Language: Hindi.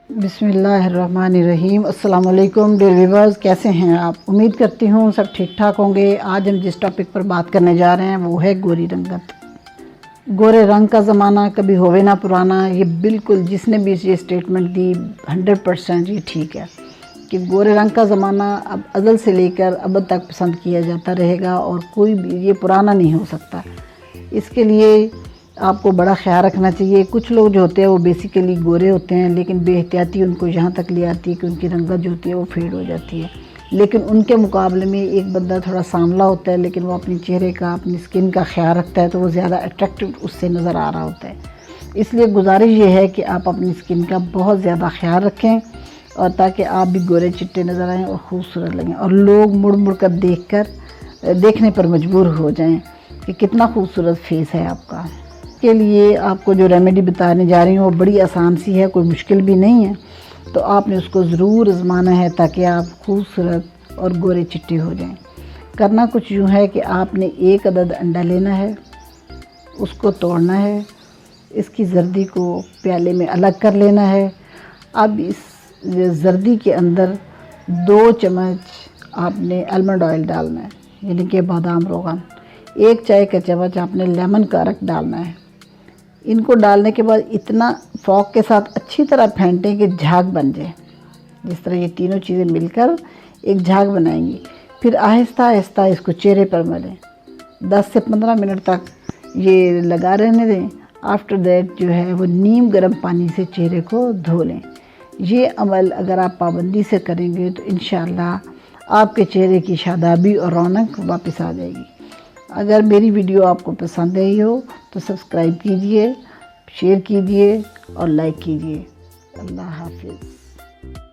बिस्मिल्लाहिर्रहमानिर्रहीम। अस्सलाम वालेकुम डियर व्यूअर्स, कैसे हैं आप? उम्मीद करती हूँ सब ठीक ठाक होंगे। आज हम जिस टॉपिक पर बात करने जा रहे हैं वो है गोरी रंगत। गोरे रंग का ज़माना कभी होवे ना पुराना। ये बिल्कुल जिसने भी ये स्टेटमेंट दी 100% ये ठीक है कि गोरे रंग का ज़माना अब अज़ल से लेकर अब तक पसंद किया जाता रहेगा और कोई भी ये पुराना नहीं हो सकता। इसके लिए आपको बड़ा ख्याल रखना चाहिए। कुछ लोग जो होते हैं वो बेसिकली गोरे होते हैं, लेकिन बेहतियाती उनको यहाँ तक ले आती है कि उनकी रंगत जो होती है वो फेड हो जाती है। लेकिन उनके मुकाबले में एक बंदा थोड़ा सांवला होता है, लेकिन वो अपने चेहरे का, अपनी स्किन का ख्याल रखता है, तो वो ज़्यादा अट्रैक्टिव उससे नज़र आ रहा होता है। इसलिए गुजारिश ये है कि आप अपनी स्किन का बहुत ज़्यादा ख्याल रखें और ताकि आप भी गोरे चिट्टे नज़र आएँ और ख़ूबसूरत लगें और लोग मुड़ मुड़ कर देखने पर मजबूर हो जाएँ कि कितना खूबसूरत फेस है आपका। के लिए आपको जो रेमेडी बताने जा रही हूँ वो बड़ी आसान सी है, कोई मुश्किल भी नहीं है। तो आपने उसको ज़रूर आज़माना है ताकि आप खूबसूरत और गोरे चिट्टे हो जाएं। करना कुछ यूँ है कि आपने एक अदद अंडा लेना है, उसको तोड़ना है, इसकी जर्दी को प्याले में अलग कर लेना है। अब इस जर्दी के अंदर 2 चम्मच आपने आलमंड ऑयल डालना है, यानी कि बादाम रोगन। 1 चाय का चम्मच आपने लेमन का रस डालना है। इनको डालने के बाद इतना फॉक के साथ अच्छी तरह फेंटें कि झाग बन जाए। जिस तरह ये तीनों चीज़ें मिलकर एक झाग बनाएंगी। फिर आहिस्ता आहिस्ता इसको चेहरे पर मलें। 10 से 15 मिनट तक ये लगा रहने दें। आफ्टर दैट जो है वो नीम गर्म पानी से चेहरे को धो लें। ये अमल अगर आप पाबंदी से करेंगे तो इंशाअल्लाह आपके चेहरे की शादाबी और रौनक वापस आ जाएगी। अगर मेरी वीडियो आपको पसंद आई हो तो सब्सक्राइब कीजिए, शेयर कीजिए और लाइक कीजिए। अल्लाह हाफिज़।